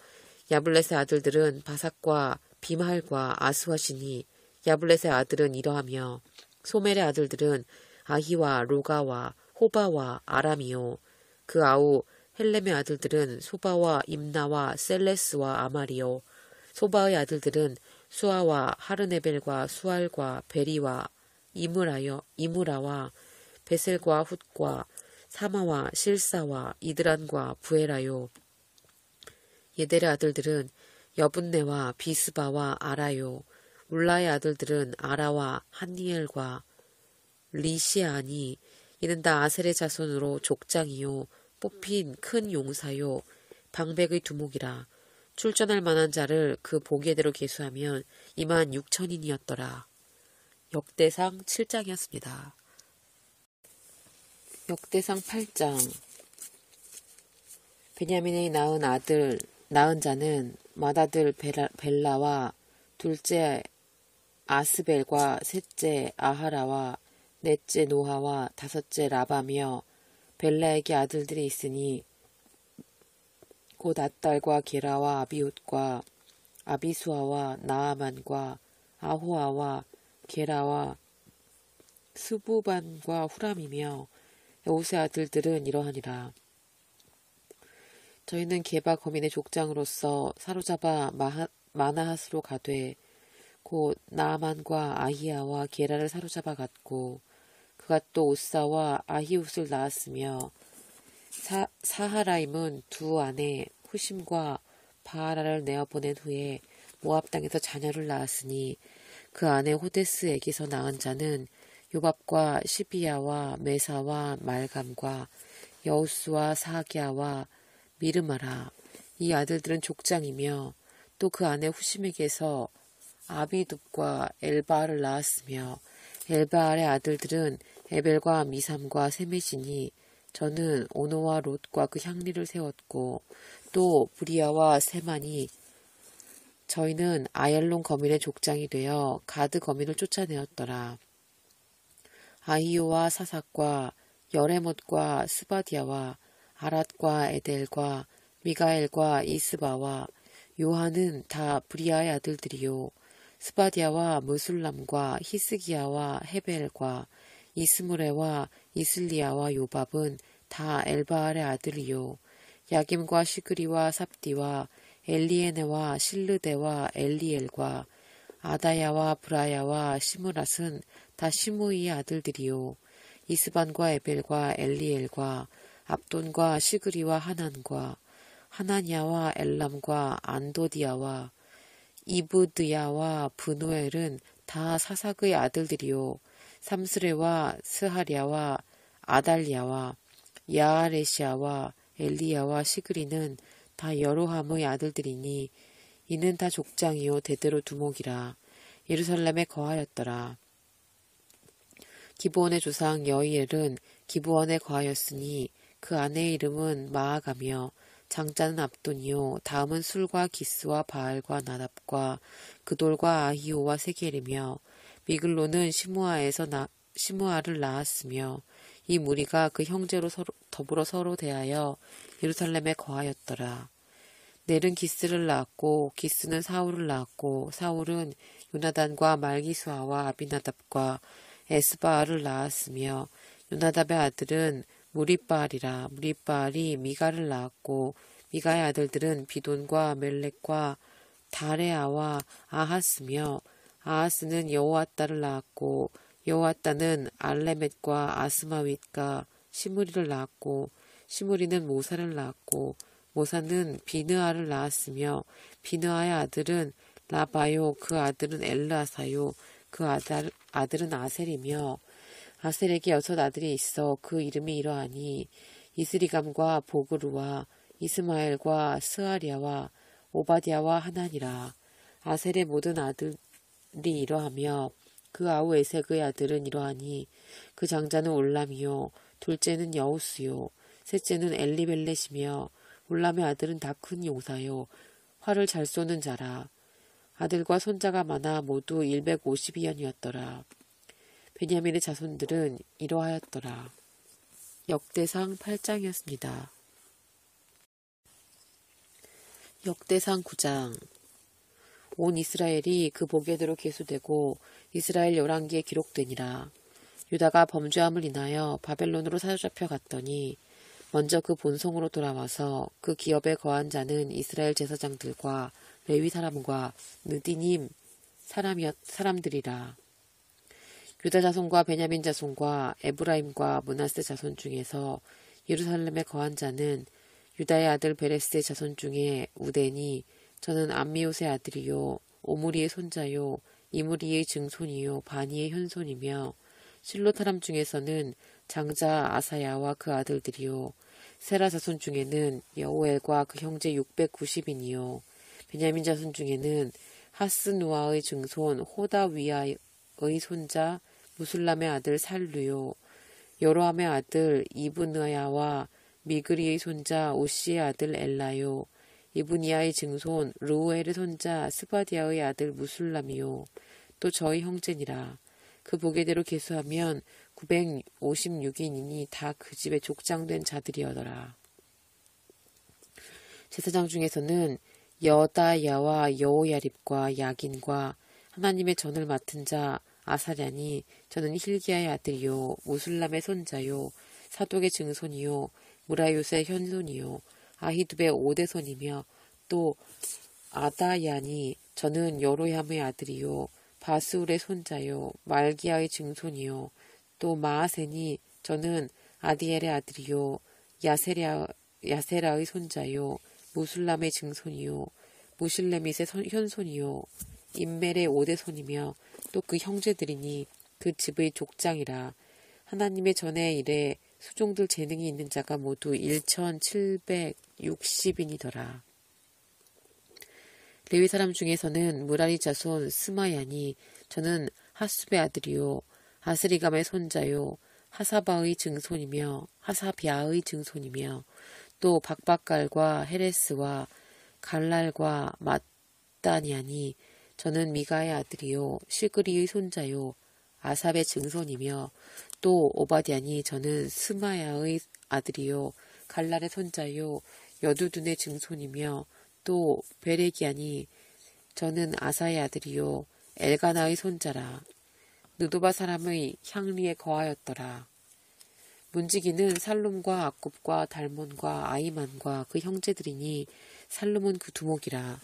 야블렛의 아들들은 바삭과 비말과 아스와시니 야블렛의 아들은 이러하며 소멜의 아들들은 아히와 로가와 호바와 아람이요 그 아우 헬렘의 아들들은 소바와 임나와 셀레스와 아마리요 소바의 아들들은 수아와 하르네벨과 수알과 베리와 이무라와 베셀과 훗과 사마와 실사와 이드란과 부에라요 예델의 아들들은 여분네와 비스바와 아라요 울라의 아들들은 아라와 한니엘과 리시아니 이는 다 아셀의 자손으로 족장이요 뽑힌 큰 용사요 방백의 두목이라. 출전할 만한 자를 그 보기대로 계수하면 26,000인이었더라. 역대상 7장이었습니다. 역대상 8장. 베냐민의 낳은 자는 맏아들 벨라와 둘째 아스벨과 셋째 아하라와 넷째 노하와 다섯째 라바며 벨라에게 아들들이 있으니 곧 앗달과 게라와 아비웃과 아비수아와 나아만과 아호아와 게라와 스부반과 후람이며 여우스의 아들들은 이러하니라. 저희는 게바 거민의 족장으로서 사로잡아 마나핫으로 가되 곧 나아만과 아히야와 게라를 사로잡아 갔고 그가 또 오사와 아히웃을 낳았으며 사하라임은 두 아내 후심과 바하라를 내어보낸 후에 모압 땅에서 자녀를 낳았으니 그 아내 호데스에게서 낳은 자는 요밥과 시비야와 메사와 말감과 여우스와 사기야와 미르마라. 이 아들들은 족장이며 또 그 아내 후심에게서 아비둡과 엘바알을 낳았으며 엘바알의 아들들은 에벨과 미삼과 세메시니 저는 오노와 롯과 그 향리를 세웠고 또 브리아와 세만이 저희는 아얄론 거민의 족장이 되어 가드 거민을 쫓아내었더라. 아히오와 사삭과 여레못과 스바디아와 아랏과 에델과 미가엘과 이스바와 요한은 다 브리아의 아들들이요. 스바디아와 무술람과 히스기야와 헤벨과 이스무레와 이슬리아와 요밥은 다 엘바알의 아들이요. 야김과 시그리와 삽디와 엘리에네와 실르데와 엘리엘과 아다야와 브라야와 시므랏은 다 시므이의 아들들이요. 이스반과 에벨과 엘리엘과 압돈과 시그리와 하난과 하나냐와 엘람과 안도디아와 이브드야와 브노엘은 다 사삭의 아들들이요. 삼스레와 스하랴와 아달랴와 야아레시아와 엘리야와 시그리는 다 여로함의 아들들이니 이는 다 족장이요 대대로 두목이라. 예루살렘에 거하였더라. 기브온의 조상 여이엘은 기브온에 거하였으니 그 아내의 이름은 마아가며 장자는 압돈이요 다음은 술과 기스와 바알과 나답과 그돌과 아히오와 세겔이며 미글로는 시므아를 낳았으며 이 무리가 그 형제로 더불어 서로 대하여 예루살렘에 거하였더라. 넬은 기스를 낳았고 기스는 사울을 낳았고 사울은 요나단과 말기수아와 아비나답과 에스바알을 낳았으며 요나답의 아들은 무리바알이라. 무리바알이 미가를 낳았고 미가의 아들들은 비돈과 멜렉과 다레아와 아하스며 아하스는 여호아따를 낳았고 여호아따는 알레멧과 아스마윗과 시므리를 낳았고 시므리는 모사를 낳았고 모사는 비느아를 낳았으며 비느아의 아들은 라바요 그 아들은 엘르아사요 그 아들은 아셀이며 아셀에게 6 아들이 있어 그 이름이 이러하니 이스리감과 보그루와 이스마엘과 스아리아와 오바디아와 하나니라. 아셀의 모든 아들이 이러하며 그 아우 에색의 아들은 이러하니 그 장자는 올람이요 둘째는 여우스요 셋째는 엘리벨렛이며 올람의 아들은 다 큰 용사요 활을 잘 쏘는 자라. 아들과 손자가 많아 모두 152년이었더라. 베냐민의 자손들은 이러하였더라. 역대상 8장이었습니다. 역대상 9장. 온 이스라엘이 그 보게대로 계수되고 이스라엘 열왕기에 기록되니라. 유다가 범죄함을 인하여 바벨론으로 사로잡혀 갔더니 먼저 그 본성으로 돌아와서 그 기업에 거한 자는 이스라엘 제사장들과 레위 사람과 느디님 사람들이라. 유다 자손과 베냐민 자손과 에브라임과 므낫세 자손 중에서 예루살렘에 거한 자는 유다의 아들 베레스의 자손 중에 우덴이 저는 암미옷의 아들이요 오므리의 손자요 이므리의 증손이요 바니의 현손이며 실로 사람 중에서는 장자 아사야와 그 아들들이요 세라 자손 중에는 여호엘과 그 형제 690인이요 베냐민 자손 중에는 하스누아의 증손 호다위아의 손자 무술람의 아들 살루요 여로함의 아들 이브느야와 미그리의 손자 오시의 아들 엘라요 이브니아의 증손 르우엘의 손자 스바디아의 아들 무술람이요 또 저희 형제니라. 그 보게대로 계수하면 956인이니 다 그 집에 족장된 자들이어더라. 제사장 중에서는 여다야와 여호야립과 야긴과 하나님의 전을 맡은 자 아사랴니 저는 힐기야의 아들이요 무술람의 손자요 사독의 증손이요 무라요스의 현손이요 아히두베의 5대손이며 또 아다야니 저는 여로함의 아들이요 바스울의 손자요 말기야의 증손이요 또 마아센이 저는 아디엘의 아들이요 야세라의 손자요 무술람의 증손이요 무실레밋의 현손이요 임멜의 5대손이며 또 그 형제들이니 그 집의 족장이라. 하나님의 전의 일에 수종들 재능이 있는 자가 모두 1760인이더라. 레위 사람 중에서는 무라리 자손 스마야니 저는 하숲의 아들이요 아스리감의 손자요 하사바의 증손이며 하사비아의 증손이며 또 박박갈과 헤레스와 갈랄과 mat다니아니 저는 미가의 아들이요 시그리의 손자요 아삽의 증손이며 또 오바디아니 저는 스마야의 아들이요 갈랄의 손자요 여두둔의 증손이며 또 베레기아니 저는 아사의 아들이요 엘가나의 손자라. 느도바 사람의 향리에 거하였더라. 문지기는 살룸과 악굽과 달몬과 아이만과 그 형제들이니 살룸은 그 두목이라.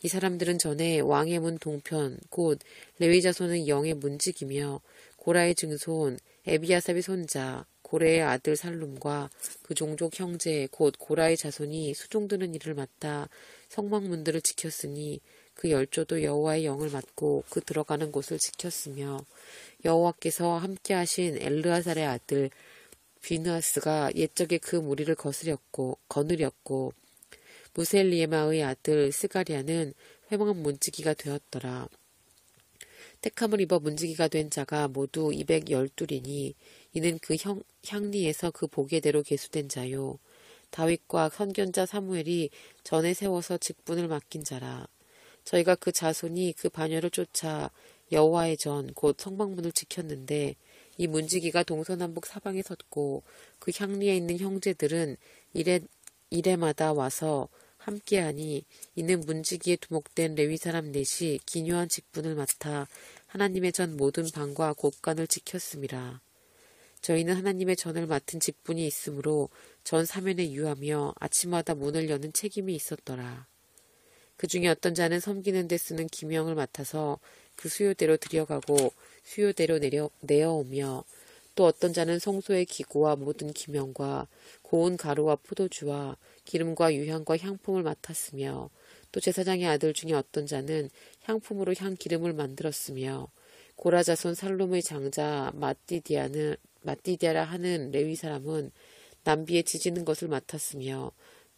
이 사람들은 전에 왕의 문 동편 곧 레위 자손의 영의 문지기며 고라의 증손 에비아삽의 손자 고레의 아들 살룸과 그 종족 형제 곧 고라의 자손이 수종드는 일을 맡아 성막문들을 지켰으니 그 열조도 여호와의 영을 맡고 그 들어가는 곳을 지켰으며 여호와께서 함께하신 엘르아살의 아들 비느하스가 옛적에 그 무리를 거느렸고 무셀리에마의 아들 스가리아는 회망 문지기가 되었더라. 택함을 입어 문지기가 된 자가 모두 212이니 이는 그 향리에서 그 보계대로 계수된 자요. 다윗과 선견자 사무엘이 전에 세워서 직분을 맡긴 자라. 저희가 그 자손이 그 반열을 쫓아 여호와의 전 곧 성막문을 지켰는데 이 문지기가 동서남북 사방에 섰고 그 향리에 있는 형제들은 이래마다 와서 함께하니 이는 문지기에 두목된 레위 사람 넷이 기묘한 직분을 맡아 하나님의 전 모든 방과 곳간을 지켰음이라. 저희는 하나님의 전을 맡은 직분이 있으므로 전 사면에 유하며 아침마다 문을 여는 책임이 있었더라. 그 중에 어떤 자는 섬기는 데 쓰는 기명을 맡아서 그 수요대로 들여가고 수요대로 내어오며 또 어떤 자는 성소의 기구와 모든 기명과 고운 가루와 포도주와 기름과 유향과 향품을 맡았으며 또 제사장의 아들 중에 어떤 자는 향품으로 향기름을 만들었으며 고라 자손 살룸의 장자 마띠디아라 하는 레위 사람은 남비에 지지는 것을 맡았으며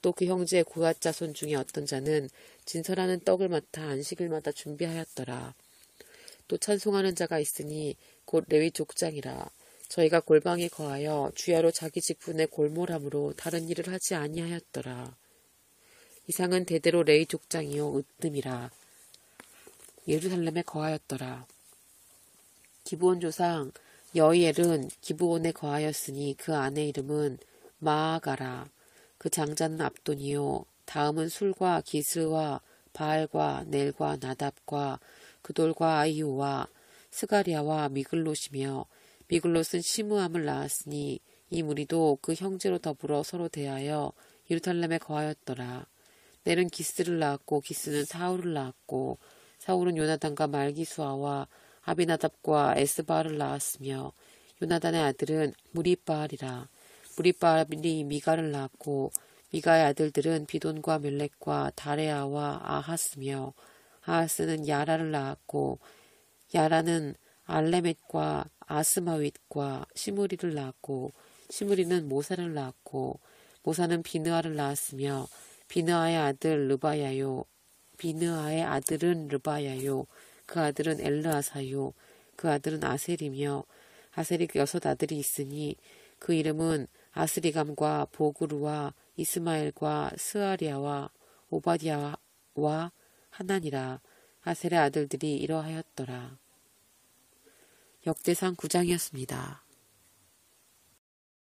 또 그 형제 고앗 자손 중에 어떤 자는 진설하는 떡을 맡아 안식일마다 준비하였더라. 또 찬송하는 자가 있으니 곧 레위 족장이라. 저희가 골방에 거하여 주야로 자기 직분에 골몰함으로 다른 일을 하지 아니하였더라. 이상은 대대로 레위 족장이요 으뜸이라. 예루살렘에 거하였더라. 기브온 조상 여이엘은 기브온에 거하였으니 그 아내 이름은 마아가라. 그 장자는 압돈이요 다음은 술과 기스와 바알과 넬과 나답과 그돌과 아이오와 스가리아와 미글롯이며 미글롯은 시므함을 낳았으니 이 무리도 그 형제로 더불어 서로 대하여 예루살렘에 거하였더라. 넬은 기스를 낳았고 기스는 사울을 낳았고 사울은 요나단과 말기수아와 아비나답과 에스바를 낳았으며 요나단의 아들은 무리바알이라. 무리바알이 미가를 낳았고 미가의 아들들은 비돈과 멜렉과 다레아와 아하스며 아하스는 야라를 낳았고 야라는 알레멧과 아스마윗과 시므리를 낳았고 시므리는 모사를 낳았고 모사는 비느아를 낳았으며 비느아의 아들은 르바야요 그 아들은 엘르아사요 그 아들은 아셀이며 아셀이 6 아들이 있으니 그 이름은 아스리감과 보그루와 이스마엘과 스아리아와 오바디아와 하나니라. 아셀의 아들들이 이러하였더라. 역대상 9장이었습니다.